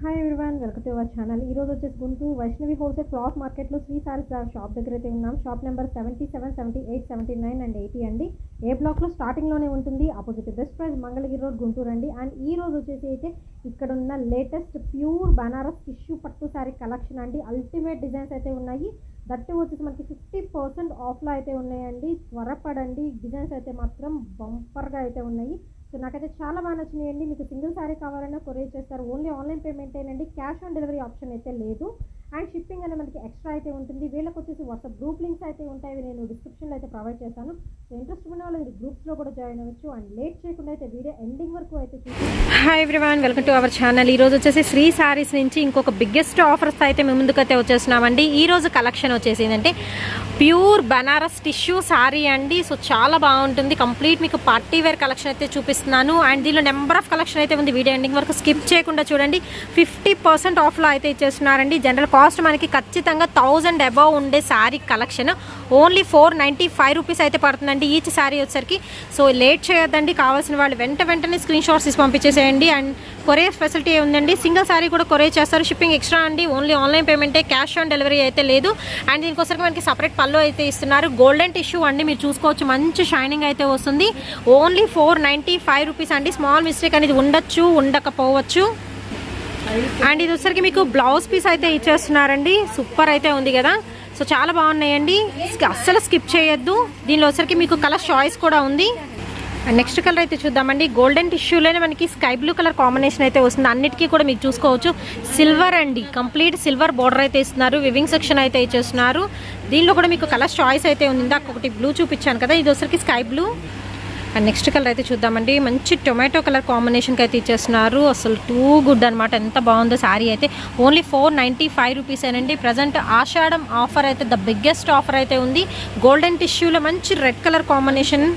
Hi everyone, welcome to our channel. ఈరోజు వచ్చేసి Guntur Vaishnavi wholesale cloth మార్కెట్లో శ్రీ సారీస్ షాప్ దగ్గర అయితే ఉన్నాం. షాప్ నెంబర్ 77, 78, 79 అండ్ 80 అండి. ఏ బ్లాక్లో స్టార్టింగ్లోనే ఉంటుంది. Opposite best price Mangalagiri road Guntur అండి. అండ్ ఈ రోజు వచ్చేసి అయితే ఇక్కడ ఉన్న లేటెస్ట్ ప్యూర్ బనారస్ టిష్యూ పట్టు శారీ కలెక్షన్ అండి. అల్టిమేట్ డిజైన్స్ అయితే ఉన్నాయి. దట్టు వచ్చేసి మనకి 50% ఆఫ్లో అయితే ఉన్నాయండి. త్వరపడండి, డిజైన్స్ అయితే మాత్రం బంపర్గా అయితే ఉన్నాయి. సో నాకైతే చాలా బాగా నచ్చినాయండి. మీకు సింగిల్ శారీ కావాలన్నా కొరియర్ చేస్తారు. ఓన్లీ ఆన్లైన్ పేమెంట్ ఏనండి, క్యాష్ ఆన్ డెలివరీ ఆప్షన్ అయితే లేదు. అండ్ షిప్పింగ్ అనేది మనకి ఎక్స్ట్రా అయితే ఉంటుంది. వీళ్ళకి వచ్చేసి వాట్సాప్ గ్రూప్ లింక్స్ అయితే ఉంటాయి, నేను డిస్క్రిప్షన్లో అయితే ప్రొవైడ్ చేశాను. సో ఇంట్రెస్ట్ ఉన్న వాళ్ళు గ్రూప్స్లో కూడా జాయిన్ అవ్వచ్చు. అండ్ లేట్ చేయకుండా అయితే వీడియో ఎండింగ్ వరకు అయితే చూసి. Hi everyone, welcome to our channel. ఈరోజు వచ్చేసి శ్రీ సారీస్ నుంచి ఇంకొక బిగ్గెస్ట్ ఆఫర్స్ అయితే మేము ముందుకైతే వచ్చేస్తున్నామండి. ఈరోజు కలెక్షన్ వచ్చేసి ఏంటంటే ప్యూర్ బనారస్ టిష్యూ శారీ అండి. సో చాలా బాగుంటుంది. కంప్లీట్ మీకు పార్టీ వేర్ కలెక్షన్ అయితే చూపిస్తున్నాను. అండ్ దీనిలో నెంబర్ ఆఫ్ కలెక్షన్ అయితే ఉంది. వీడియో ఎండింగ్ వరకు స్కిప్ చేయకుండా చూడండి. 50% ఆఫ్లో అయితే ఇచ్చేస్తున్నారండి. జనరల్ కాస్ట్ మనకి ఖచ్చితంగా 1000 అబవ్ ఉండే శారీ కలెక్షన్ ఓన్లీ 495 రూపీస్ అయితే పడుతుందండి ఈచ్ శారీ వచ్చేసరికి. సో లేట్ చేయొద్దండి. కావాల్సిన వాళ్ళు వెంటనే స్క్రీన్ షాట్స్ తీసి పంపించేసేయండి. అండ్ కొరియర్ ఫెసిలిటీ ఉందండి. సింగిల్ శారీ కూడా కొరియర్ చేస్తారు. షిప్పింగ్ ఎక్స్ట్రా అండి. ఓన్లీ ఆన్లైన్ పేమెంటే, క్యాష్ ఆన్ డెలివరీ అయితే లేదు. అండ్ దీనికోసం మనకి సపరేట్ పళ్ళు అయితే ఇస్తున్నారు. గోల్డెన్ టిష్యూ అండి, మీరు చూసుకోవచ్చు. మంచి షైనింగ్ అయితే వస్తుంది. ఓన్లీ 495 రూపీస్ అండి. స్మాల్ మిస్టేక్ అనేది ఉండొచ్చు, ఉండకపోవచ్చు. అండ్ ఇది వచ్చరికి మీకు బ్లౌజ్ పీస్ అయితే ఇచ్చేస్తున్నారండి. సూపర్ అయితే ఉంది కదా. సో చాలా బాగున్నాయండి, అస్సలు స్కిప్ చేయొద్దు. దీనిలో వచ్చరికి మీకు కలర్ చాయిస్ కూడా ఉంది. అండ్ నెక్స్ట్ కలర్ అయితే చూద్దామండి. గోల్డెన్ టిష్యూలోనే మనకి స్కై బ్లూ కలర్ కాంబినేషన్ అయితే వస్తుంది. అన్నిటికీ కూడా మీకు చూసుకోవచ్చు సిల్వర్ అండి, కంప్లీట్ సిల్వర్ బోర్డర్ అయితే ఇస్తున్నారు. వివింగ్ సెక్షన్ అయితే ఇచ్చేస్తున్నారు. దీనిలో కూడా మీకు కలర్ చాయిస్ అయితే ఉంది. ఇందాక ఒకటి బ్లూ చూపించాను కదా, ఇది వచ్చరికి sky blue. And next colour అయితే చూద్దామండి. మంచి టొమాటో కలర్ కాంబినేషన్కి అయితే ఇచ్చేస్తున్నారు. అసలు టూ గుడ్ అనమాట. ఎంత బాగుందో శారీ అయితే. ఓన్లీ 495 రూపీస్ ఏనండి. ప్రజెంట్ ఆషాఢం ఆఫర్ అయితే ద బిగ్గెస్ట్ ఆఫర్ అయితే ఉంది. గోల్డెన్ టిష్యూలో మంచి red colour combination.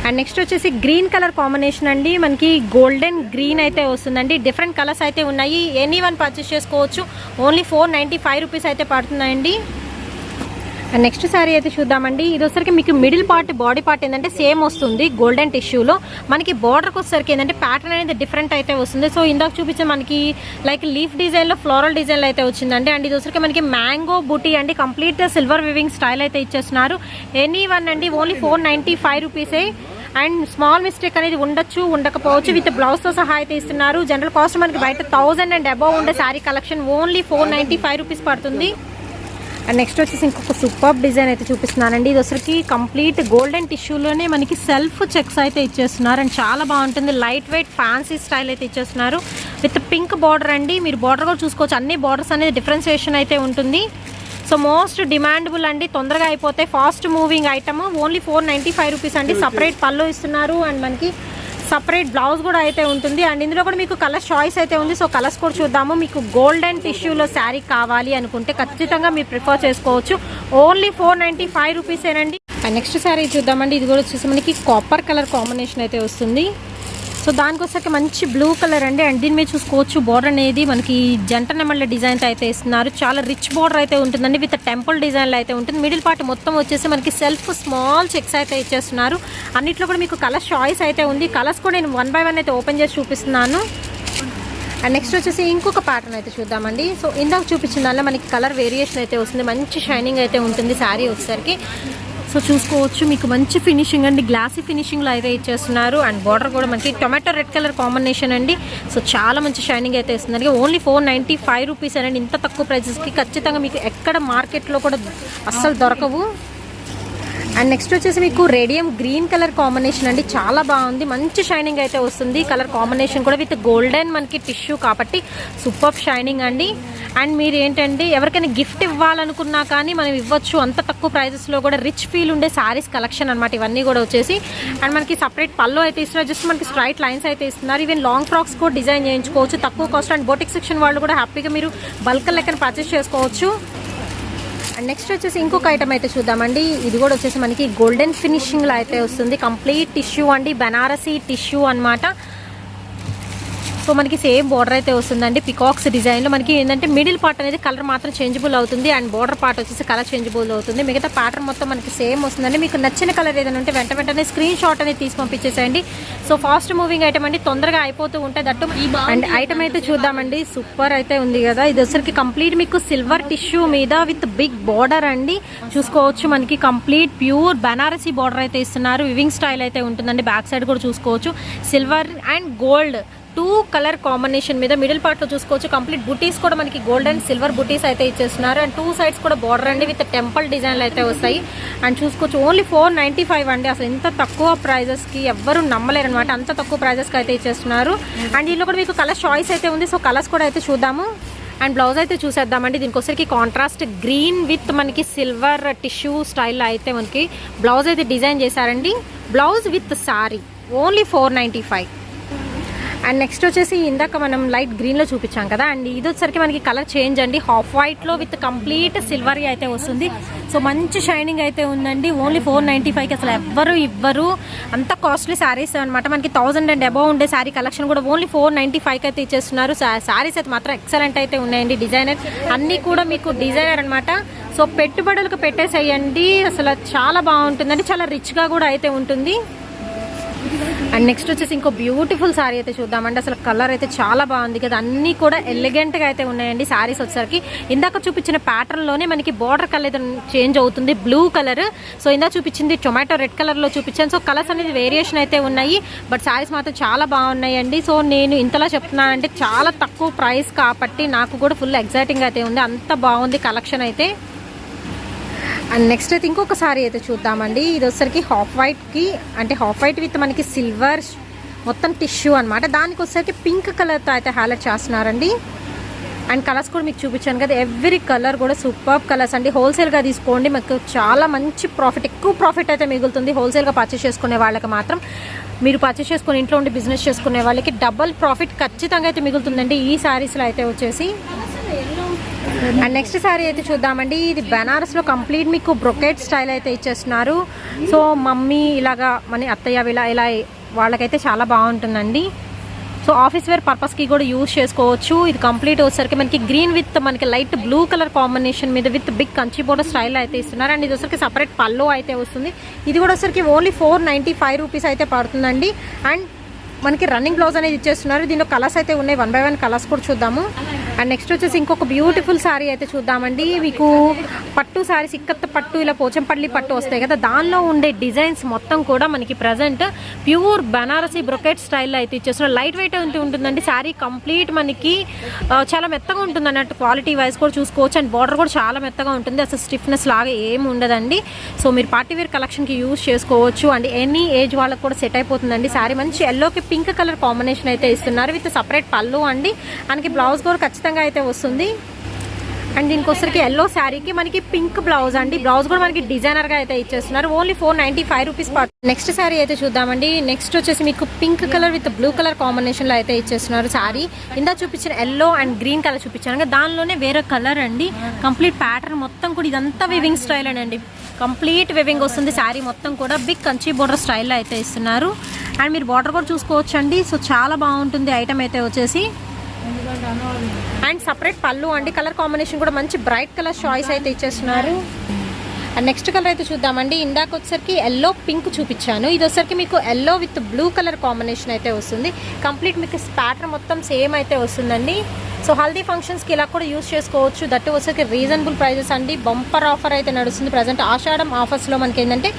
And next వచ్చేసి గ్రీన్ కలర్ కాంబినేషన్ అండి. మనకి గోల్డెన్ గ్రీన్ అయితే వస్తుందండి. డిఫరెంట్ కలర్స్ అయితే ఉన్నాయి. ఎనీ వన్ పర్చేస్ చేసుకోవచ్చు. ఓన్లీ 495 రూపీస్ అయితే పడుతున్నాయండి. అండ్ నెక్స్ట్ శారీ అయితే చూద్దామండి. ఇది వచ్చరికి మీకు మిడిల్ పార్ట్ బాడీ పార్ట్ ఏంటంటే సేమ్ వస్తుంది గోల్డెన్ టిష్యూలో. మనకి బార్డర్కి వచ్చేసరికి ఏంటంటే ప్యాటర్న్ అనేది డిఫరెంట్ అయితే వస్తుంది. సో ఇందాక చూపించే మనకి లైక్ లీఫ్ డిజైన్లో ఫ్లోరల్ డిజైన్లో అయితే వచ్చిందండి. అండ్ ఇది వచ్చరికి మనకి మ్యాంగో బూటీ అండి. కంప్లీట్ సిల్వర్ వివింగ్ స్టైల్ అయితే ఇచ్చేస్తున్నారు. ఎనీ వన్ అండి. ఓన్లీ 495 రూపీసే. అండ్ స్మాల్ మిస్టేక్ అనేది ఉండొచ్చు, ఉండకపోవచ్చు. విత్ బ్లౌజ్తో సహా అయితే ఇస్తున్నారు. జనరల్ కాస్ట్ మనకి బయట 1000 అండ్ అబవ్ ఉండే శారీ కలెక్షన్ ఓన్లీ 495 రూపీస్ పడుతుంది. అండ్ నెక్స్ట్ వచ్చేసి ఇంకొక సూపర్ డిజైన్ అయితే చూపిస్తున్నానండి. ఇది వచ్చరికి కంప్లీట్ గోల్డెన్ టిష్యూలోనే మనకి సెల్ఫ్ చెక్స్ అయితే ఇచ్చేస్తున్నారు. అండ్ చాలా బాగుంటుంది. లైట్ వెయిట్ ఫ్యాన్సీ స్టైల్ అయితే ఇచ్చేస్తున్నారు. విత్ పింక్ బార్డర్ అండి. మీరు బార్డర్ కూడా చూసుకోవచ్చు. అన్ని బార్డర్స్ అనేది డిఫరెన్సియేషన్ అయితే ఉంటుంది. సో మోస్ట్ డిమాండబుల్ అండి. తొందరగా అయిపోతే fast moving item. Only 495 rupees అండి. సపరేట్ పళ్ళు ఇస్తున్నారు. అండ్ మనకి సపరేట్ బ్లౌజ్ కూడా అయితే ఉంటుంది. అండ్ ఇందులో కూడా మీకు కలర్ చాయిస్ అయితే ఉంది. సో కలర్స్ కూడా చూద్దాము. మీకు గోల్డెన్ టిష్యూలో శారీ కావాలి అనుకుంటే ఖచ్చితంగా మీరు ప్రిఫర్ చేసుకోవచ్చు. ఓన్లీ 495 రూపీసేనండి. అండ్ నెక్స్ట్ శారీ చూద్దామండి. ఇది కూడా వచ్చేసి మనకి కాపర్ కలర్ కాంబినేషన్ అయితే వస్తుంది. సో దానికోసరికి మంచి బ్లూ కలర్ అండి. అండ్ దీని మీద చూసుకోవచ్చు బార్డర్ అనేది మనకి జంట నెమళ్ళ డిజైన్ అయితే ఇస్తున్నారు. చాలా రిచ్ బార్డర్ అయితే ఉంటుందండి. విత్ టెంపుల్ డిజైన్లో అయితే ఉంటుంది. మిడిల్ పార్ట్ మొత్తం వచ్చేసి మనకి సెల్ఫ్ స్మాల్ చెక్స్ అయితే ఇచ్చేస్తున్నారు. అన్నిట్లో కూడా మీకు కలర్ చాయిస్ అయితే ఉంది. కలర్స్ కూడా నేను 1 by 1 అయితే ఓపెన్ చేసి చూపిస్తున్నాను. అండ్ నెక్స్ట్ వచ్చేసి ఇంకొక ప్యాటర్న్ అయితే చూద్దామండి. సో ఇందాక చూపించిన దానిలో మనకి కలర్ వేరియేషన్ అయితే వస్తుంది. మంచి షైనింగ్ అయితే ఉంటుంది శారీ వచ్చేసరికి. సో చూసుకోవచ్చు మీకు మంచి ఫినిషింగ్ అండి. గ్లాసీ ఫినిషింగ్లో అయితే ఇచ్చేస్తున్నారు. అండ్ బార్డర్ కూడా మనకి టొమాటో రెడ్ కలర్ కాంబినేషన్ అండి. సో చాలా మంచి షైనింగ్ అయితే ఇస్తుంది. ఓన్లీ 495 రూపీస్ అండి. ఇంత తక్కువ ప్రైజెస్కి ఖచ్చితంగా మీకు ఎక్కడ మార్కెట్లో కూడా అస్సలు దొరకవు. అండ్ నెక్స్ట్ వచ్చేసి మీకు రేడియం గ్రీన్ కలర్ కాంబినేషన్ అండి. చాలా బాగుంది. మంచి షైనింగ్ అయితే వస్తుంది. కలర్ కాంబినేషన్ కూడా విత్ గోల్డెన్ మనకి టిష్యూ కాబట్టి సూపర్ షైనింగ్ అండి. అండ్ మీరు ఏంటంటే ఎవరికైనా గిఫ్ట్ ఇవ్వాలనుకున్నా కానీ మనం ఇవ్వచ్చు. అంత తక్కువ ప్రైజెస్లో కూడా రిచ్ ఫీల్ ఉండే శారీస్ కలెక్షన్ అనమాట ఇవన్నీ కూడా వచ్చేసి. అండ్ మనకి సపరేట్ పళ్ళు అయితే ఇస్తున్నారు. జస్ట్ మనకి స్ట్రైట్ లైన్స్ అయితే ఇస్తున్నారు. ఈవెన్ లాంగ్ ఫ్రాక్స్ కూడా డిజైన్ చేయించుకోవచ్చు తక్కువ కాస్ట్. అండ్ బోటిక్ సెక్షన్ వాళ్ళు కూడా హ్యాపీగా మీరు బల్క్ లెక్కన పర్చేస్ చేసుకోవచ్చు. అండ్ నెక్స్ట్ వచ్చేసి ఇంకొక ఐటమ్ అయితే చూద్దామండి. ఇది కూడా వచ్చేసి మనకి గోల్డెన్ ఫినిషింగ్లో అయితే వస్తుంది. కంప్లీట్ టిష్యూ అండి. బనారసీ టిష్యూ అనమాట. సో మనకి సేమ్ బోర్డర్ అయితే వస్తుందండి పికాక్స్ డిజైన్లో. మనకి ఏంటంటే మిడిల్ పార్ట్ అనేది కలర్ మాత్రం చేంజబుల్ అవుతుంది అండ్ బోర్డర్ పార్ట్ వచ్చేసి కలర్ చేంజబుల్ అవుతుంది. మిగతా ప్యాటర్న్ మొత్తం మనకి సేమ్ వస్తుందండి. మీకు నచ్చిన కలర్ ఏదైనా ఉంటే వెంటనే స్క్రీన్ షాట్ అనేది తీసి పంపించేసేయండి. సో ఫాస్ట్ మూవింగ్ ఐటమ్ అండి, తొందరగా అయిపోతూ ఉంటాయి. దట్టు అండ్ ఐటమ్ అయితే చూద్దామండి. సూపర్ అయితే ఉంది కదా. ఇది వచ్చరికి కంప్లీట్ మీకు సిల్వర్ టిష్యూ మీద విత్ బిగ్ బోర్డర్ అండి. చూసుకోవచ్చు మనకి కంప్లీట్ ప్యూర్ బనారసీ బోర్డర్ అయితే ఇస్తున్నారు. వివింగ్ స్టైల్ అయితే ఉంటుందండి. బ్యాక్ సైడ్ కూడా చూసుకోవచ్చు silver and gold 2 colour combination మీద మిడిల్ పార్ట్ లో చూసుకోవచ్చు. కంప్లీట్ బుటీస్ కూడా మనకి గోల్డ్ అండ్ సిల్వర్ బుటీస్ అయితే ఇచ్చేస్తున్నారు. అండ్ 2 సైడ్స్ కూడా బార్డర్ అండి విత్ టెంపుల్ డిజైన్లు అయితే వస్తాయి. అండ్ చూసుకోవచ్చు ఓన్లీ 495 అండి. అసలు ఇంత తక్కువ ప్రైజెస్ కి ఎవ్వరు నమ్మలేరు అనమాట. అంత తక్కువ ప్రైజెస్ కి అయితే ఇచ్చేస్తున్నారు. అండ్ దీనిలో కూడా మీకు కలర్ చాయిస్ అయితే ఉంది. సో కలర్స్ కూడా అయితే చూద్దాము. అండ్ బ్లౌజ్ అయితే చూసేద్దామండి. దీనికోసరికి కాంట్రాస్ట్ గ్రీన్ విత్ మనకి సిల్వర్ టిష్యూ స్టైల్లో అయితే మనకి బ్లౌజ్ అయితే డిజైన్ చేశారండి. Blouse with sorry only 495. And next వచ్చేసి ఇందాక మనం లైట్ గ్రీన్లో చూపించాం కదా. అండ్ ఇది వచ్చేసరికి మనకి కలర్ చేంజ్ అండి. హాఫ్ వైట్లో విత్ కంప్లీట్ సిల్వర్ అయితే వస్తుంది. సో మంచి షైనింగ్ అయితే ఉందండి. ఓన్లీ 495కి అసలు ఎవ్వరు ఇవ్వరు. అంత కాస్ట్లీ శారీస్ అనమాట. మనకి 1000 అండ్ అబౌవ్ ఉండే శారీ కలెక్షన్ కూడా ఓన్లీ 495కి అయితే ఇచ్చేస్తున్నారు. శారీస్ అయితే మాత్రం ఎక్సలెంట్ అయితే ఉన్నాయండి. డిజైనర్ అన్నీ కూడా మీకు డిజైనర్ అనమాట. సో పెట్టుబడులకు పెట్టేసేయండి. అసలు చాలా బాగుంటుందండి. చాలా రిచ్గా కూడా అయితే ఉంటుంది. అండ్ నెక్స్ట్ వచ్చేసి ఇంకో బ్యూటిఫుల్ శారీ అయితే చూద్దామండి. అసలు కలర్ అయితే చాలా బాగుంది కదా. అన్నీ కూడా ఎలిగెంట్గా అయితే ఉన్నాయండి శారీస్ వచ్చేసరికి. ఇందాక చూపించిన ప్యాటర్న్లోనే మనకి బార్డర్ కలర్ అయితే చేంజ్ అవుతుంది, బ్లూ కలర్. సో ఇందాక చూపించింది టొమాటో రెడ్ కలర్లో చూపించాను. సో కలర్స్ అనేది వేరియేషన్ అయితే ఉన్నాయి. బట్ శారీస్ మాత్రం చాలా బాగున్నాయండి. సో నేను ఇంతలా చెప్తున్నానంటే చాలా తక్కువ ప్రైస్ కాబట్టి నాకు కూడా ఫుల్ ఎగ్జైటింగ్ అయితే ఉంది. అంత బాగుంది కలెక్షన్ అయితే. అండ్ నెక్స్ట్ అయితే ఇంకొక సారీ అయితే చూద్దామండి. ఇది వచ్చరికి హాఫ్ వైట్కి అంటే హాఫ్ వైట్ విత్ మనకి సిల్వర్ మొత్తం టిష్యూ అనమాట. దానికి వచ్చరికి పింక్ కలర్తో అయితే హైలైట్ చేస్తున్నారండి. అండ్ కలర్స్ కూడా మీకు చూపించాను కదా. ఎవ్రీ కలర్ కూడా సూపర్ కలర్స్ అండి. హోల్సేల్గా తీసుకోండి, మీకు చాలా మంచి ప్రాఫిట్, ఎక్కువ ప్రాఫిట్ అయితే మిగులుతుంది. హోల్సేల్గా పర్చేస్ చేసుకునే వాళ్ళకి మాత్రం, మీరు పర్చేస్ చేసుకుని ఇంట్లో ఉండి బిజినెస్ చేసుకునే వాళ్ళకి డబల్ ప్రాఫిట్ ఖచ్చితంగా అయితే మిగులుతుందండి ఈ శారీస్లో అయితే వచ్చేసి. అండ్ నెక్స్ట్ శారీ అయితే చూద్దామండి. ఇది బెనారస్లో కంప్లీట్ మీకు బ్రొకెట్ స్టైల్ అయితే ఇచ్చేస్తున్నారు. సో మమ్మీ ఇలాగా మన అత్తయ్య ఇలా వాళ్ళకైతే చాలా బాగుంటుందండి. సో ఆఫీస్ వేర్ పర్పస్కి కూడా యూజ్ చేసుకోవచ్చు. ఇది కంప్లీట్ వచ్చేసరికి మనకి గ్రీన్ విత్ మనకి లైట్ బ్లూ కలర్ కాంబినేషన్ మీద with big Kanchi border style అయితే ఇస్తున్నారు. అండ్ ఇది వచ్చరికి సపరేట్ పల్లో అయితే వస్తుంది. ఇది కూడా వచ్చరికి ఓన్లీ 495 రూపీస్ అయితే పడుతుందండి. అండ్ మనకి రన్నింగ్ బ్లౌజ్ అనేది ఇచ్చేస్తున్నారు. దీనిలో కలర్స్ అయితే ఉన్నాయి. 1 by 1 కలర్స్ కూడా చూద్దాము. అండ్ నెక్స్ట్ వచ్చేసి ఇంకొక బ్యూటిఫుల్ శారీ అయితే చూద్దామండి. మీకు పట్టు శారీస్ ఇక్కత్త పట్టు ఇలా పోచంపల్లి పట్టు వస్తాయి కదా, దానిలో ఉండే డిజైన్స్ మొత్తం కూడా మనకి ప్రజెంట్ ప్యూర్ బనారసీ బ్రొకెట్ స్టైల్లో అయితే ఇచ్చేస్తున్నారు. లైట్ వెయిట్ అయితే ఉంటుందండి. శారీ కంప్లీట్ మనకి చాలా మెత్తగా ఉంటుంది అన్నట్టు. క్వాలిటీ వైజ్ కూడా చూసుకోవచ్చు. అండ్ బార్డర్ కూడా చాలా మెత్తగా ఉంటుంది. అసలు స్టిఫ్నెస్ లాగా ఏమి ఉండదండి. సో మీరు పార్టీ వేర్ కలెక్షన్కి యూజ్ చేసుకోవచ్చు. అండ్ ఎనీ ఏజ్ వాళ్ళకి కూడా సెట్ అయిపోతుందండి. శారీ మంచి ఎల్లోకి పింక్ కలర్ కాంబినేషన్ అయితే ఇస్తున్నారు విత్ సపరేట్ పళ్ళు అండి. మనకి బ్లౌజ్ కూడా ఖచ్చితంగా అయితే వస్తుంది. అండ్ దీనికి వచ్చరికి ఎల్లో శారీకి మనకి పింక్ బ్లౌజ్ అండి. బ్లౌజ్ కూడా మనకి డిజైనర్గా అయితే ఇచ్చేస్తున్నారు. ఓన్లీ 495 రూపీస్ పడుతుంది. నెక్స్ట్ శారీ అయితే చూద్దామండి. నెక్స్ట్ వచ్చేసి మీకు pink colour with blue colour కాంబినేషన్లో అయితే ఇచ్చేస్తున్నారు శారీ. ఇందా చూపించిన ఎల్లో అండ్ గ్రీన్ కలర్ చూపించాను కదా, దానిలోనే వేరే కలర్ అండి. కంప్లీట్ ప్యాటర్న్ మొత్తం కూడా ఇదంతా వివింగ్ స్టైల్ అండి. కంప్లీట్ వివింగ్ వస్తుంది. శారీ మొత్తం కూడా బిగ్ కంచి బోర్డర్ స్టైల్లో అయితే ఇస్తున్నారు. అండ్ మీరు బార్డర్ కూడా చూసుకోవచ్చు అండి. సో చాలా బాగుంటుంది ఐటమ్ అయితే వచ్చేసి. అండ్ సపరేట్ పళ్ళు అండి. కలర్ కాంబినేషన్ కూడా మంచి బ్రైట్ కలర్ చాయిస్ అయితే ఇచ్చేస్తున్నారు. అండ్ నెక్స్ట్ కలర్ అయితే చూద్దామండి. ఇందాక వచ్చేసరికి ఎల్లో పింక్ చూపించాను. ఇది వచ్చేసరికి మీకు yellow with blue colour combination అయితే వస్తుంది. కంప్లీట్ మీకు ప్యాటర్న్ మొత్తం సేమ్ అయితే వస్తుందండి. సో హల్దీ ఫంక్షన్స్కి ఇలా కూడా యూజ్ చేసుకోవచ్చు. దట్టు వచ్చేసరికి రీజనబుల్ ప్రైజెస్ అండి. బంపర్ ఆఫర్ అయితే నడుస్తుంది ప్రజెంట్. ఆషాఢం ఆఫర్స్లో మనకి ఏంటంటే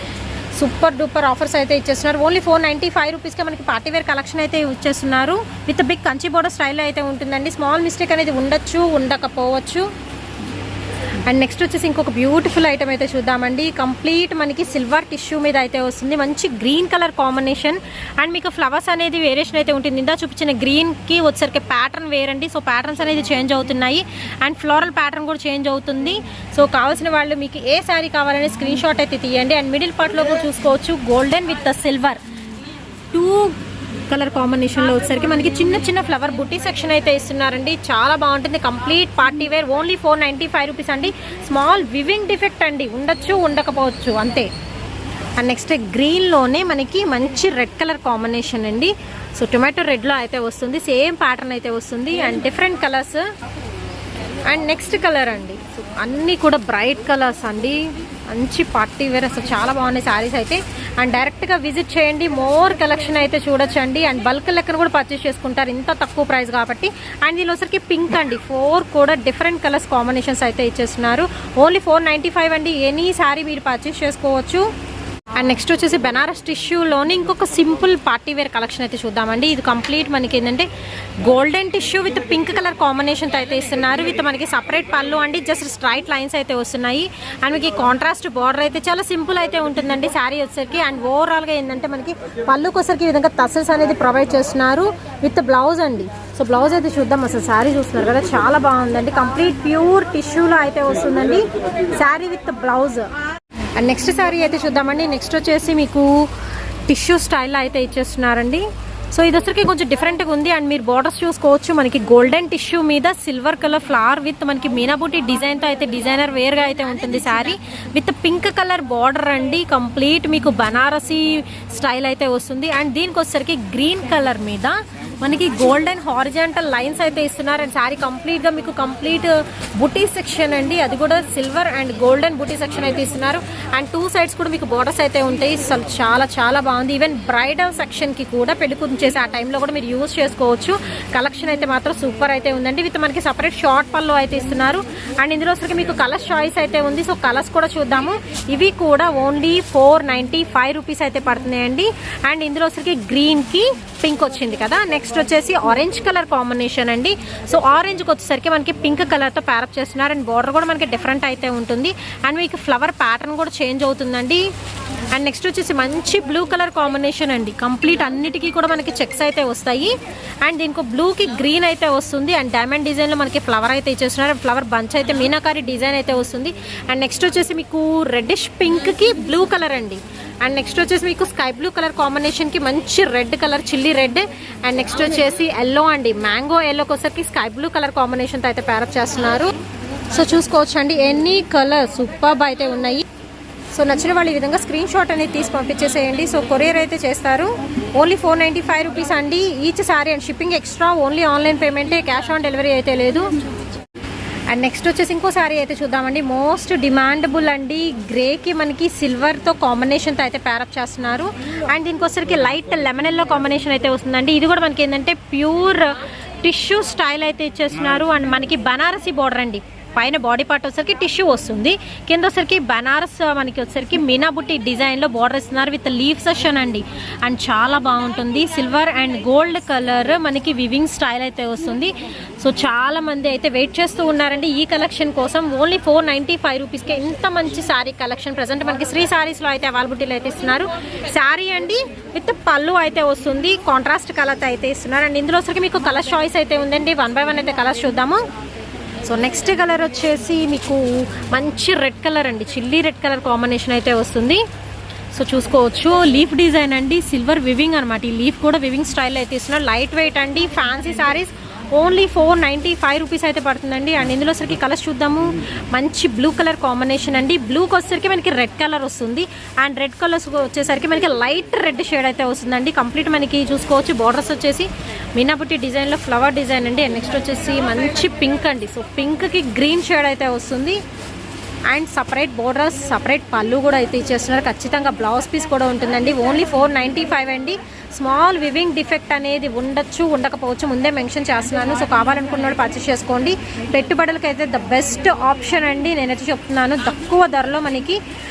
సూపర్ డూపర్ ఆఫర్స్ అయితే ఇచ్చేస్తున్నారు. ఓన్లీ 495 రూపీస్కే మనకి పార్టీవేర్ కలెక్షన్ అయితే ఇచ్చేస్తున్నారు. విత్ బిగ్ కంచి బోర్డర్ స్టైల్లో అయితే ఉంటుందండి. స్మాల్ మిస్టేక్ అనేది ఉండొచ్చు, ఉండకపోవచ్చు. అండ్ నెక్స్ట్ వచ్చేసి ఇంకొక బ్యూటిఫుల్ ఐటమ్ అయితే చూద్దామండి. కంప్లీట్ మనకి సిల్వర్ టిష్యూ మీద అయితే వస్తుంది. మంచి గ్రీన్ కలర్ కాంబినేషన్. అండ్ మీకు ఫ్లవర్స్ అనేది వేరియేషన్ అయితే ఉంటుంది. ఇందా చూపించిన గ్రీన్కి వచ్చేసరికి ప్యాటర్న్ వేరండి. సో ప్యాటర్న్స్ అనేది చేంజ్ అవుతున్నాయి. అండ్ ఫ్లోరల్ ప్యాటర్న్ కూడా చేంజ్ అవుతుంది. సో కావాల్సిన వాళ్ళు మీకు ఏ శారీ కావాలనే స్క్రీన్ షాట్ అయితే తీయండి. అండ్ మిడిల్ పార్ట్లో కూడా చూసుకోవచ్చు గోల్డెన్ విత్ సిల్వర్ 2 కలర్ కాంబినేషన్లో వచ్చేసరికి మనకి చిన్న చిన్న ఫ్లవర్ బుట్టి సెక్షన్ అయితే ఇస్తున్నారండి. చాలా బాగుంటుంది. Complete party wear only 495 rupees అండి. స్మాల్ వివింగ్ డిఫెక్ట్ అండి, ఉండొచ్చు ఉండకపోవచ్చు అంతే. అండ్ నెక్స్ట్ గ్రీన్లోనే మనకి మంచి రెడ్ కలర్ కాంబినేషన్ అండి. సో టొమాటో రెడ్లో అయితే వస్తుంది, సేమ్ ప్యాటర్న్ అయితే వస్తుంది and different colours. And next colour అండి, సో అన్నీ కూడా బ్రైట్ కలర్స్ అండి, మంచి పార్టీ వేర్, అసలు చాలా బాగున్నాయి శారీస్ అయితే. అండ్ డైరెక్ట్గా విజిట్ చేయండి, మోర్ కలెక్షన్ అయితే చూడొచ్చండి. అండ్ బల్క్ లెక్కన కూడా పర్చేస్ చేసుకుంటారు ఇంత తక్కువ ప్రైస్ కాబట్టి. అండ్ దీనిలోసరికి పింక్ అండి, 4 కూడా డిఫరెంట్ కలర్స్ కాంబినేషన్స్ అయితే ఇచ్చేస్తున్నారు. ఓన్లీ 495 అండి, ఎనీ శారీ మీరు పర్చేస్ చేసుకోవచ్చు. అండ్ నెక్స్ట్ వచ్చేసి బెనారస్ టిష్యూలోని ఇంకొక సింపుల్ పార్టీ వేర్ కలెక్షన్ అయితే చూద్దామండి. ఇది కంప్లీట్ మనకి ఏంటంటే golden tissue with pink colour కాంబినేషన్తో అయితే ఇస్తున్నారు. విత్ మనకి సపరేట్ పళ్ళు అండి, జస్ట్ స్ట్రైట్ లైన్స్ అయితే వస్తున్నాయి. అండ్ మీకు కాంట్రాస్ట్ బార్డర్ అయితే చాలా సింపుల్ అయితే ఉంటుందండి శారీ వచ్చేసరికి. అండ్ ఓవరాల్గా ఏంటంటే మనకి పళ్ళుకి వచ్చేసరికి ఈ విధంగా టసల్స్ అనేది ప్రొవైడ్ చేస్తున్నారు విత్ బ్లౌజ్ అండి. సో బ్లౌజ్ అయితే చూద్దాం. అసలు శారీ చూస్తున్నారు కదా, చాలా బాగుందండి. కంప్లీట్ ప్యూర్ టిష్యూలో అయితే వస్తుందండి sari with blouse. And next sari అయితే చూద్దామండి. నెక్స్ట్ వచ్చేసి మీకు టిష్యూ స్టైల్లో అయితే ఇచ్చేస్తున్నారండి. సో ఇది వచ్చరికి కొంచెం డిఫరెంట్గా ఉంది. అండ్ మీరు బార్డర్స్ చూసుకోవచ్చు, మనకి గోల్డెన్ టిష్యూ మీద సిల్వర్ కలర్ ఫ్లవర్ విత్ మనకి మీనాబూటి డిజైన్తో అయితే డిజైనర్ వేర్గా అయితే ఉంటుంది sari. With pink colour border అండి, కంప్లీట్ మీకు బనారసీ స్టైల్ అయితే వస్తుంది. అండ్ దీనికి వచ్చేసరికి గ్రీన్ కలర్ మీద మనకి గోల్డెన్ హారిజాంటల్ లైన్స్ అయితే ఇస్తున్నారు. అండ్ శారీ కంప్లీట్గా మీకు కంప్లీట్ బుటీ సెక్షన్ అండి, అది కూడా silver and golden buti section అయితే ఇస్తున్నారు. అండ్ 2 సైడ్స్ కూడా మీకు బోర్డర్స్ అయితే ఉంటాయి. చాలా చాలా బాగుంది. ఈవెన్ బ్రైడల్ సెక్షన్కి కూడా పెళ్లికూతురు చేసి ఆ టైంలో కూడా మీరు యూజ్ చేసుకోవచ్చు. కలెక్షన్ అయితే మాత్రం సూపర్ అయితే ఉందండి. విత్ మనకి సపరేట్ షార్ట్ పళ్ళు అయితే ఇస్తున్నారు. అండ్ ఇందులో మీకు కలర్ చాయిస్ అయితే ఉంది. సో కలర్స్ కూడా చూద్దాము. ఇవి కూడా ఓన్లీ 495 రూపీస్ అయితే పడుతున్నాయండి. అండ్ ఇందులో గ్రీన్కి పింక్ వచ్చింది కదా. నెక్స్ట్ వచ్చేసి ఆరెంజ్ కలర్ కాంబినేషన్ అండి. సో ఆరెంజ్కి వచ్చేసరికి మనకి పింక్ కలర్తో ప్యారప్ చేస్తున్నారు. అండ్ బార్డర్ కూడా మనకి డిఫరెంట్ అయితే ఉంటుంది. అండ్ మీకు ఫ్లవర్ ప్యాటర్న్ కూడా చేంజ్ అవుతుందండి. అండ్ నెక్స్ట్ వచ్చేసి మంచి బ్లూ కలర్ కాంబినేషన్ అండి, కంప్లీట్ అన్నిటికీ కూడా మనకి చెక్స్ అయితే వస్తాయి. అండ్ దీనికి బ్లూకి గ్రీన్ అయితే వస్తుంది. అండ్ డైమండ్ డిజైన్లో మనకి ఫ్లవర్ అయితే ఇచ్చేస్తున్నారు. ఫ్లవర్ బంచ్ అయితే మీనాకారి డిజైన్ అయితే వస్తుంది. అండ్ నెక్స్ట్ వచ్చేసి మీకు రెడ్డిష్ పింక్కి బ్లూ కలర్ అండి. అండ్ నెక్స్ట్ వచ్చేసి మీకు స్కై బ్లూ కలర్ కాంబినేషన్కి మంచి red colour, chilli red. And next వచ్చేసి ఎల్లో అండి, మ్యాంగో ఎల్లోకి వచ్చేసరికి స్కై బ్లూ కలర్ కాంబినేషన్తో అయితే ప్యారప్ చేస్తున్నారు. సో చూసుకోవచ్చు అండి, ఎన్ని కలర్ సూపర్బ్ అయితే ఉన్నాయి. సో నచ్చిన వాళ్ళు ఈ విధంగా స్క్రీన్ షాట్ అనేది తీసి పంపించేసేయండి. సో కొరియర్ అయితే చేస్తారు. ఓన్లీ 495 రూపీస్ అండి each sari. And shipping extra, only online పేమెంటే, క్యాష్ ఆన్ డెలివరీ అయితే లేదు. అండ్ నెక్స్ట్ వచ్చేసి ఇంకో శారీ అయితే చూద్దామండి. మోస్ట్ డిమాండబుల్ అండి, గ్రేకి మనకి సిల్వర్తో కాంబినేషన్తో అయితే ప్యారప్ చేస్తున్నారు. అండ్ దీనికి వచ్చరికి లైట్ లెమన్ ఎల్లో కాంబినేషన్ అయితే వస్తుందండి. ఇది కూడా మనకి ఏంటంటే ప్యూర్ టిష్యూ స్టైల్ అయితే ఇచ్చేస్తున్నారు. అండ్ మనకి బనారసీ బార్డర్ అండి, పైన బాడీ పార్ట్ వచ్చరికి టిష్యూ వస్తుంది, కింద వచ్చరికి బనారస్ మనకి వచ్చరికి మీనాబుట్టి డిజైన్లో బార్డర్ ఇస్తున్నారు విత్ లీఫ్ సెక్షన్ అండి. అండ్ చాలా బాగుంటుంది. సిల్వర్ అండ్ గోల్డ్ కలర్ మనకి వివింగ్ స్టైల్ అయితే వస్తుంది. సో చాలా మంది అయితే వెయిట్ చేస్తూ ఉన్నారండి ఈ కలెక్షన్ కోసం. ఓన్లీ 495 రూపీస్కే ఇంత మంచి శారీ కలెక్షన్ ప్రజెంట్ మనకి శ్రీ శారీస్లో అయితే అవైలబిలిటీలో అయితే ఇస్తున్నారు. శారీ అండి విత్ పళ్ళు అయితే వస్తుంది, కాంట్రాస్ట్ కలర్ అయితే ఇస్తున్నారు. అండ్ ఇందులో వచ్చరికి మీకు కలర్ చాయిస్ అయితే ఉందండి. 1 by 1 అయితే కలర్స్ చూద్దాము. సో నెక్స్ట్ కలర్ వచ్చేసి మీకు మంచి రెడ్ కలర్ అండి, చిల్లీ రెడ్ కలర్ కాంబినేషన్ అయితే వస్తుంది. సో చూసుకోవచ్చు, లీఫ్ డిజైన్ అండి, సిల్వర్ వివింగ్ అనమాట. ఈ లీఫ్ కూడా వివింగ్ స్టైల్ అయితే ఇస్తున్నారు. లైట్ వెయిట్ అండి, ఫ్యాన్సీ శారీస్. ఓన్లీ 495 రూపీస్ అయితే పడుతుందండి. అండ్ ఇందులో వచ్చరికి కలర్స్ చూద్దాము. మంచి బ్లూ కలర్ కాంబినేషన్ అండి, బ్లూకి వచ్చేసరికి మనకి రెడ్ కలర్ వస్తుంది. అండ్ రెడ్ కలర్స్ వచ్చేసరికి మనకి లైట్ రెడ్ షేడ్ అయితే వస్తుందండి. కంప్లీట్ మనకి చూసుకోవచ్చు బార్డర్స్ వచ్చేసి మీనాబుట్టి డిజైన్లో ఫ్లవర్ డిజైన్ అండి. అండ్ నెక్స్ట్ వచ్చేసి మంచి పింక్ అండి. సో పింక్కి గ్రీన్ షేడ్ అయితే వస్తుంది. అండ్ సపరేట్ బోర్డర్స్, సపరేట్ పళ్ళు కూడా అయితే ఇచ్చేస్తున్నారు. ఖచ్చితంగా బ్లౌజ్ పీస్ కూడా ఉంటుందండి. ఓన్లీ 495 అండి. స్మాల్ వివింగ్ డిఫెక్ట్ అనేది ఉండొచ్చు, ఉండకపోవచ్చు, ముందే మెన్షన్ చేస్తున్నాను. సో కావాలనుకున్న పర్చేస్ చేసుకోండి. పెట్టుబడులకి అయితే ద బెస్ట్ ఆప్షన్ అండి, నేనైతే చెప్తున్నాను. తక్కువ ధరలో మనకి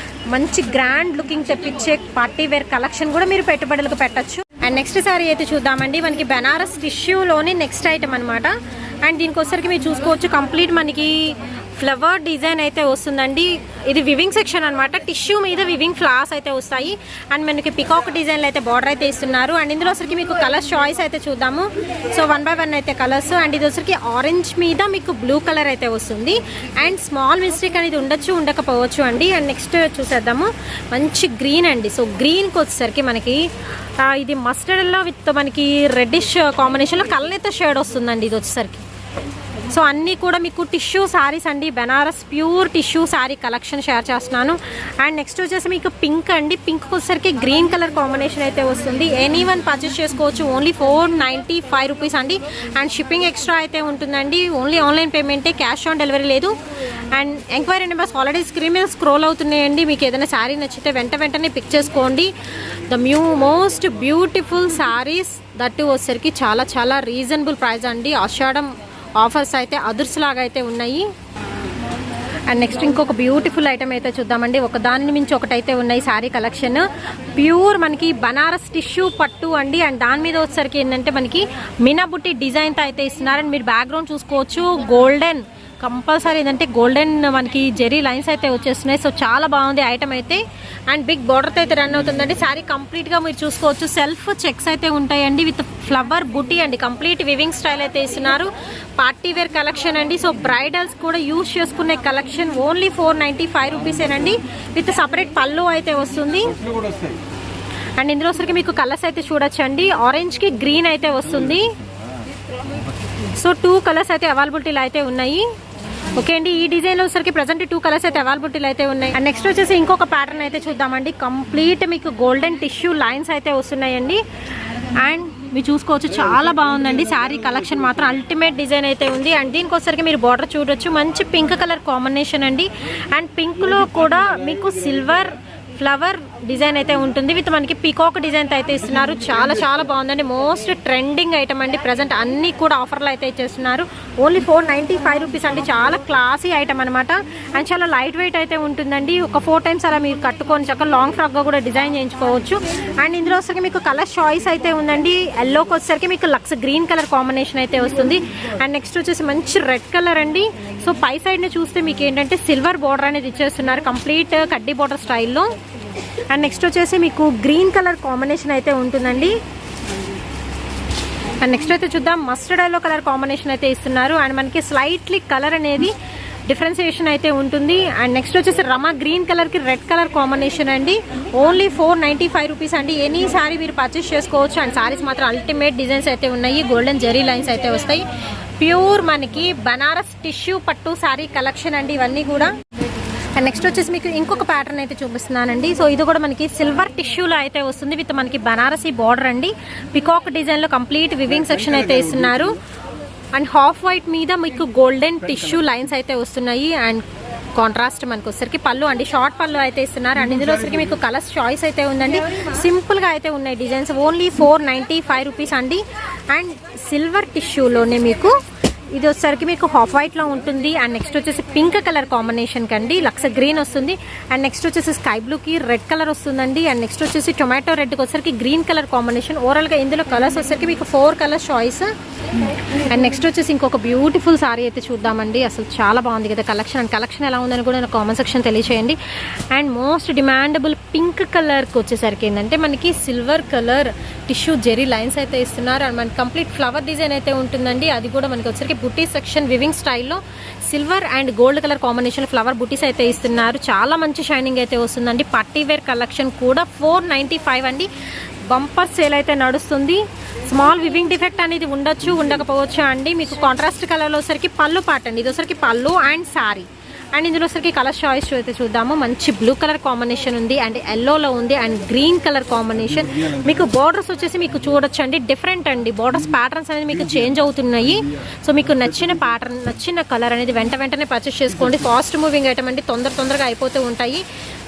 మంచి గ్రాండ్ లుకింగ్ తెప్పించే పార్టీ వేర్ కలెక్షన్ కూడా మీరు పెట్టుబడులకు పెట్టచ్చు. అండ్ నెక్స్ట్ శారీ అయితే చూద్దామండి. మనకి బెనారస్ టిష్యూలోని నెక్స్ట్ ఐటమ్ అనమాట. అండ్ దీనికి వచ్చరికి మీరు చూసుకోవచ్చు, కంప్లీట్ మనకి ఫ్లవర్ డిజైన్ అయితే వస్తుందండి. ఇది వివింగ్ సెక్షన్ అనమాట. టిష్యూ మీద వివింగ్ ఫ్లవర్స్ అయితే వస్తాయి. అండ్ మనకి పికాక్ డిజైన్లో అయితే బార్డర్ అయితే ఇస్తున్నారు. అండ్ ఇందులో వచ్చరికి మీకు కలర్ చాయిస్ అయితే చూద్దాము. సో 1 by 1 అయితే కలర్స్. అండ్ ఇది వచ్చరికి ఆరెంజ్ మీద మీకు బ్లూ కలర్ అయితే వస్తుంది. అండ్ స్మాల్ మిస్టేక్ అనేది ఉండొచ్చు, ఉండకపోవచ్చు అండి. అండ్ నెక్స్ట్ చూసేద్దాము. మంచి గ్రీన్ అండి. సో గ్రీన్కి వచ్చేసరికి మనకి ఇది మస్టర్డ్లో విత్ మనకి రెడ్డిష్ కాంబినేషన్లో కలనేత షేడ్ వస్తుందండి. ఇది వచ్చేసరికి సో అన్నీ కూడా మీకు టిష్యూ శారీస్ అండి, Banaras pure tissue sari collection share చేస్తున్నాను. అండ్ నెక్స్ట్ వచ్చేసి మీకు పింక్ అండి, పింక్ వచ్చేసరికి గ్రీన్ కలర్ కాంబినేషన్ అయితే వస్తుంది. ఎనీ వన్ పర్చేస్ చేసుకోవచ్చు. ఓన్లీ 495 రూపీస్ అండి. అండ్ షిప్పింగ్ ఎక్స్ట్రా అయితే ఉంటుందండి. ఓన్లీ ఆన్లైన్ పేమెంటే, క్యాష్ ఆన్ డెలివరీ లేదు. And enquiry numbers already screen మీద స్క్రోల్ అవుతున్నాయండి. మీకు ఏదైనా శారీ నచ్చితే వెంటనే పిక్ చేసుకోండి. The most beautiful saris that వచ్చేసరికి చాలా రీజనబుల్ ప్రైస్ అండి. ఆషాఢం ఆఫర్స్ అయితే అదుర్స్లాగా అయితే ఉన్నాయి. అండ్ నెక్స్ట్ ఇంకొక బ్యూటిఫుల్ ఐటమ్ అయితే చూద్దామండి. ఒక దాని మించి ఒకటైతే ఉన్నాయి శారీ కలెక్షన్. ప్యూర్ మనకి బనారస్ టిష్యూ పట్టు అండి. అండ్ దాని మీద వచ్చేసరికి ఏంటంటే మనకి మీనాబుట్టి డిజైన్తో అయితే ఇస్తున్నారు. అండ్ మీరు బ్యాక్గ్రౌండ్ చూసుకోవచ్చు, గోల్డెన్ కంపల్సరీ ఏంటంటే గోల్డెన్ మనకి జెరీ లైన్స్ అయితే వచ్చేస్తున్నాయి. సో చాలా బాగుంది ఐటమ్ అయితే. అండ్ బిగ్ బార్డర్తో అయితే రన్ అవుతుందండి. శారీ కంప్లీట్గా మీరు చూసుకోవచ్చు. సెల్ఫ్ చెక్స్ అయితే ఉంటాయండి విత్ ఫ్లవర్ బుటీ అండి. కంప్లీట్ వివింగ్ స్టైల్ అయితే ఇస్తున్నారు. పార్టీ వేర్ కలెక్షన్ అండి. సో బ్రైడల్స్ కూడా యూజ్ చేసుకునే కలెక్షన్. ఓన్లీ 495 రూపీసేనండి. విత్ సపరేట్ పళ్ళు అయితే వస్తుంది. అండ్ ఇందులో వచ్చరికి మీకు కలర్స్ అయితే చూడొచ్చండి. ఆరెంజ్కి గ్రీన్ అయితే వస్తుంది. సో 2 కలర్స్ అయితే అవైలబిలిటీలో అయితే ఉన్నాయి. ఓకే అండి, ఈ డిజైన్లో వచ్చరికి ప్రజెంట్ 2 కలర్స్ అయితే అవైలబిలిటీలో అయితే ఉన్నాయి. అండ్ నెక్స్ట్ వచ్చేసి ఇంకొక ప్యాటర్న్ అయితే చూద్దామండి. కంప్లీట్ మీకు గోల్డెన్ టిష్యూ లైన్స్ అయితే వస్తున్నాయండి. అండ్ మీరు చూసుకోవచ్చు, చాలా బాగుందండి శారీ కలెక్షన్ మాత్రం. అల్టిమేట్ డిజైన్ అయితే ఉంది. అండ్ దీనికి వచ్చరికి మీరు బార్డర్ చూడొచ్చు, మంచి పింక్ కలర్ కాంబినేషన్ అండి. అండ్ పింక్లో కూడా మీకు సిల్వర్ ఫ్లవర్ డిజైన్ అయితే ఉంటుంది. విత్ మనకి పీకాక్ డిజైన్ అయితే ఇస్తున్నారు. చాలా బాగుందండి. మోస్ట్ ట్రెండింగ్ ఐటమ్ అండి. ప్రజెంట్ అన్ని కూడా ఆఫర్లు అయితే ఇచ్చేస్తున్నారు. ఓన్లీ 495 రూపీస్ అండి. చాలా క్లాసీ ఐటమ్ అనమాట. అండ్ చాలా లైట్ వెయిట్ అయితే ఉంటుందండి. ఒక 4 టైమ్స్ అలా మీరు కట్టుకొని చక్కగా లాంగ్ ఫ్రాక్గా కూడా డిజైన్ చేయించుకోవచ్చు. అండ్ ఇందులో వచ్చరికి మీకు కలర్ చాయిస్ అయితే ఉందండి. ఎల్లోకి వచ్చేసరికి మీకు లక్స్ గ్రీన్ కలర్ కాంబినేషన్ అయితే వస్తుంది. అండ్ నెక్స్ట్ వచ్చేసి మంచి రెడ్ కలర్ అండి. సో పై సైడ్ని చూస్తే మీకు ఏంటంటే సిల్వర్ బార్డర్ అనేది ఇచ్చేస్తున్నారు, కంప్లీట్ కడ్డీ బార్డర్ స్టైల్లో. అండ్ నెక్స్ట్ వచ్చేసి మీకు గ్రీన్ కలర్ కాంబినేషన్ అయితే ఉంటుందండి. అండ్ నెక్స్ట్ అయితే చూద్దాం, మస్టర్డ్ ఎల్లో కలర్ కాంబినేషన్ అయితే ఇస్తున్నారు. అండ్ మనకి స్లైట్లీ కలర్ అనేది డిఫరెన్సియేషన్ అయితే ఉంటుంది. అండ్ నెక్స్ట్ వచ్చేసి రమా గ్రీన్ కలర్కి రెడ్ కలర్ కాంబినేషన్ అండి. ఓన్లీ 495 రూపీస్ అండి. ఎనీ శారీ మీరు పర్చేస్ చేసుకోవచ్చు. అండ్ శారీస్ మాత్రం అల్టిమేట్ డిజైన్స్ అయితే ఉన్నాయి. గోల్డెన్ జెరీ లైన్స్ అయితే వస్తాయి. ప్యూర్ మనకి బనారస్ టిష్యూ పట్టు శారీ కలెక్షన్ అండి ఇవన్నీ కూడా. అండ్ నెక్స్ట్ వచ్చేసి మీకు ఇంకొక ప్యాటర్న్ అయితే చూపిస్తున్నానండి. సో ఇది కూడా మనకి సిల్వర్ టిష్యూలో అయితే వస్తుంది. విత్ మనకి బనారసీ బార్డర్ అండి. పికాక్ డిజైన్లో కంప్లీట్ వివింగ్ సెక్షన్ అయితే ఇస్తున్నారు. అండ్ హాఫ్ వైట్ మీద మీకు గోల్డెన్ టిష్యూ లైన్స్ అయితే వస్తున్నాయి. అండ్ కాంట్రాస్ట్ మనకు వచ్చరికి పళ్ళు అండి, షార్ట్ పళ్ళు అయితే ఇస్తున్నారు. అండ్ ఇందులో వచ్చరికి మీకు కలర్స్ చాయిస్ అయితే ఉందండి. సింపుల్గా అయితే ఉన్నాయి డిజైన్స్. ఓన్లీ 495 రూపీస్ అండి. అండ్ సిల్వర్ టిష్యూలోనే మీకు ఇది వచ్చేసరికి మీకు హాఫ్ వైట్లో ఉంటుంది. అండ్ నెక్స్ట్ వచ్చేసి పింక్ కలర్ కాంబినేషన్ కండి లక్స్ గ్రీన్ వస్తుంది. అండ్ నెక్స్ట్ వచ్చేసి స్కై బ్లూకి రెడ్ కలర్ వస్తుందండి. అండ్ నెక్స్ట్ వచ్చేసి టొమాటో రెడ్కి వచ్చేసరికి గ్రీన్ కలర్ కాంబినేషన్. ఓవరాల్గా ఇందులో కలర్స్ వచ్చేసరికి మీకు 4 కలర్ చాయిస్. అండ్ నెక్స్ట్ వచ్చేసి ఇంకొక బ్యూటిఫుల్ సారీ అయితే చూద్దామండి. అసలు చాలా బాగుంది కదా కలెక్షన్. అండ్ కలెక్షన్ ఎలా ఉందని కూడా నాకు కామెంట్ సెక్షన్ తెలియచేయండి. అండ్ మోస్ట్ డిమాండబుల్ పింక్ కలర్కి వచ్చేసరికి ఏంటంటే మనకి silver colour tissue zari lines అయితే ఇస్తున్నారు. అండ్ మనకి కంప్లీట్ ఫ్లవర్ డిజైన్ అయితే ఉంటుందండి. అది కూడా మనకి వచ్చేసరికి బుటీ సెక్షన్ వివింగ్ స్టైల్లో silver and gold colour combination flower బుటీస్ అయితే ఇస్తున్నారు. చాలా మంచి షైనింగ్ అయితే వస్తుందండి. పార్టీ వేర్ కలెక్షన్ కూడా 495 అండి. బంపర్ సేల్ అయితే నడుస్తుంది. స్మాల్ వివింగ్ డిఫెక్ట్ అనేది ఉండొచ్చు, ఉండకపోవచ్చు అండి. మీకు కాంట్రాస్ట్ కలర్లో వచ్చరికి పళ్ళు పాట అండి. ఇది వచ్చరికి పళ్ళు అండ్ శారీ. అండ్ ఇందులో వచ్చరికి కలర్ చాయిస్ అయితే చూద్దాము. మంచి బ్లూ కలర్ కాంబినేషన్ ఉంది. అండ్ ఎల్లోలో ఉంది. And green colour combination. మీకు బార్డర్స్ వచ్చేసి మీకు చూడొచ్చు అండి, డిఫరెంట్ అండి. బార్డర్స్ ప్యాటర్న్స్ అనేది మీకు చేంజ్ అవుతున్నాయి. సో మీకు నచ్చిన ప్యాటర్న్, నచ్చిన కలర్ అనేది వెంటనే పర్చేస్ చేసుకోండి. ఫాస్ట్ మూవింగ్ ఐటమ్ అండి, తొందరగా అయిపోతూ ఉంటాయి.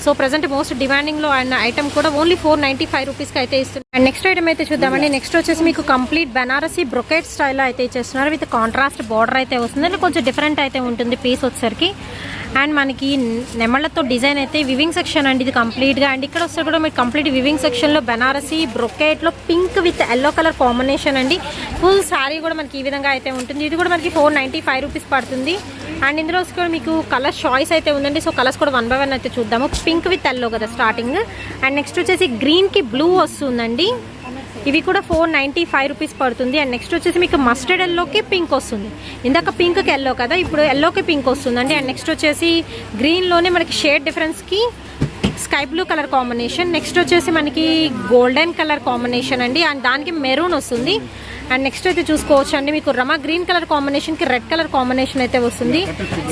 సో ప్రజెంట్ మోస్ట్ డిమాండింగ్లో అయిన ఐటమ్ కూడా ఓన్లీ 495 రూపీస్కి అయితే ఇస్తుంది. అండ్ నెక్స్ట్ ఐటమ్ అయితే చూద్దామండి. నెక్స్ట్ వచ్చేసి మీకు కంప్లీట్ బనారసీ బ్రొకెట్ స్టైల్లో అయితే ఇచ్చేస్తున్నారు. విత్ కాంట్రాస్ట్ బార్డర్ అయితే వస్తుంది. అంటే కొంచెం డిఫరెంట్ అయితే ఉంటుంది పీస్ వచ్చేసరికి. అండ్ మనకి నెమళ్లతో డిజైన్ అయితే వివింగ్ సెక్షన్ అండి ఇది కంప్లీట్గా. అండ్ ఇక్కడ వస్తే కూడా మీకు కంప్లీట్ వివింగ్ సెక్షన్లో బనారసీ బ్రొకెట్లో pink with yellow colour combination అండి. ఫుల్ శారీ కూడా మనకి ఈ విధంగా అయితే ఉంటుంది. ఇది కూడా మనకి 495 రూపీస్ పడుతుంది. అండ్ ఇందులో కూడా మీకు కలర్ చాయిస్ అయితే ఉందండి. సో కలర్స్ కూడా 1 by 1 అయితే చూద్దాము. పింక్ విత్ ఎల్లో కదా స్టార్టింగ్. అండ్ నెక్స్ట్ వచ్చేసి గ్రీన్కి బ్లూ వస్తుందండి. ఇవి కూడా 495 రూపీస్ పడుతుంది. అండ్ నెక్స్ట్ వచ్చేసి మీకు మస్టర్డ్ ఎల్లోకి పింక్ వస్తుంది. ఇందాక పింక్కి ఎల్లో కదా, ఇప్పుడు ఎల్లోకి పింక్ వస్తుందండి. అండ్ నెక్స్ట్ వచ్చేసి గ్రీన్లోనే మనకి షేడ్ డిఫరెన్స్కి sky blue colour combination. Next వచ్చేసి మనకి గోల్డెన్ కలర్ కాంబినేషన్ అండి. అండ్ దానికి మెరూన్ వస్తుంది. అండ్ నెక్స్ట్ అయితే చూసుకోవచ్చు అండి, మీకు రమా గ్రీన్ కలర్ కాంబినేషన్కి రెడ్ కలర్ కాంబినేషన్ అయితే వస్తుంది.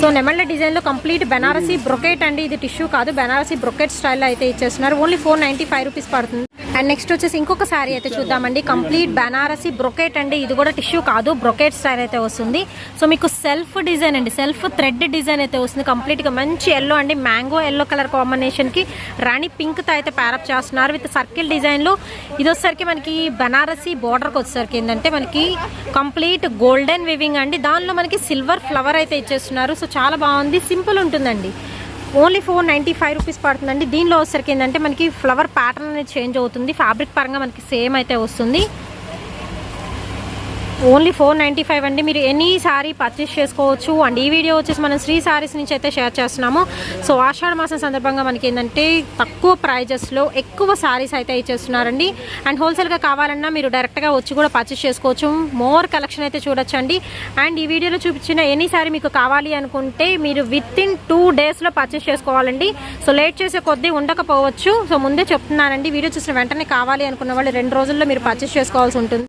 సో నెమళ్ళ డిజైన్లో కంప్లీట్ బెనారసీ బ్రొకేట్ అండి, ఇది టిష్యూ కాదు, బెనారసీ బ్రొకేట్ స్టైల్లో అయితే ఇచ్చేస్తున్నారు. ఓన్లీ 495 రూపీస్ పడుతుంది. అండ్ నెక్స్ట్ వచ్చేసి ఇంకొక శారీ అయితే చూద్దామండి, కంప్లీట్ బెనారసీ బ్రొకేట్ అండి, ఇది కూడా టిష్యూ కాదు, బ్రొకేట్ స్టైల్ అయితే వస్తుంది. సో మీకు సెల్ఫ్ డిజైన్ అండి, సెల్ఫ్ థ్రెడ్ డిజైన్ అయితే వస్తుంది. కంప్లీట్గా మంచి ఎల్లో అండి, మ్యాంగో ఎల్లో కలర్ కాంబినేషన్కి రాణి పింక్తో అయితే ప్యారప్ చేస్తున్నారు విత్ సర్కిల్ డిజైన్లో. ఇది వచ్చేసరికి మనకి బెనారసీ బార్డర్కి వచ్చేసరికి ఏంటంటే మనకి కంప్లీట్ గోల్డెన్ వివింగ్ అండి, దానిలో మనకి సిల్వర్ ఫ్లవర్ అయితే ఇచ్చేస్తున్నారు. సో చాలా బాగుంది, సింపుల్ ఉంటుందండి. ఓన్లీ 495 రూపీస్ పడుతుందండి. దీనిలో వచ్చేసరికి ఏంటంటే మనకి ఫ్లవర్ ప్యాటర్న్ అనేది చేంజ్ అవుతుంది, ఫ్యాబ్రిక్ పరంగా మనకి సేమ్ అయితే వస్తుంది. ఓన్లీ 495 అండి. మీరు ఎనీ సారీ పర్చేస్ చేసుకోవచ్చు. అండ్ ఈ వీడియో వచ్చేసి మనం శ్రీ సారీస్ నుంచి అయితే షేర్ చేస్తున్నాము. సో ఆషాఢ మాసం సందర్భంగా మనకి ఏంటంటే తక్కువ ప్రైజెస్లో ఎక్కువ సారీస్ అయితే ఇచ్చేస్తున్నారండి. అండ్ హోల్సేల్గా కావాలన్నా మీరు డైరెక్ట్గా వచ్చి కూడా పర్చేస్ చేసుకోవచ్చు. మోర్ కలెక్షన్ అయితే చూడొచ్చండి. అండ్ ఈ వీడియోలో చూపించిన ఎనీ సారీ మీకు కావాలి అనుకుంటే మీరు విత్ ఇన్ 2 డేస్లో పర్చేస్ చేసుకోవాలండి. సో లేట్ చేసే కొద్దీ ఉండకపోవచ్చు. సో ముందే చెప్తున్నానండి, వీడియో చూసిన వెంటనే కావాలి అనుకున్న వాళ్ళు 2 రోజుల్లో మీరు పర్చేస్ చేసుకోవాల్సి ఉంటుంది.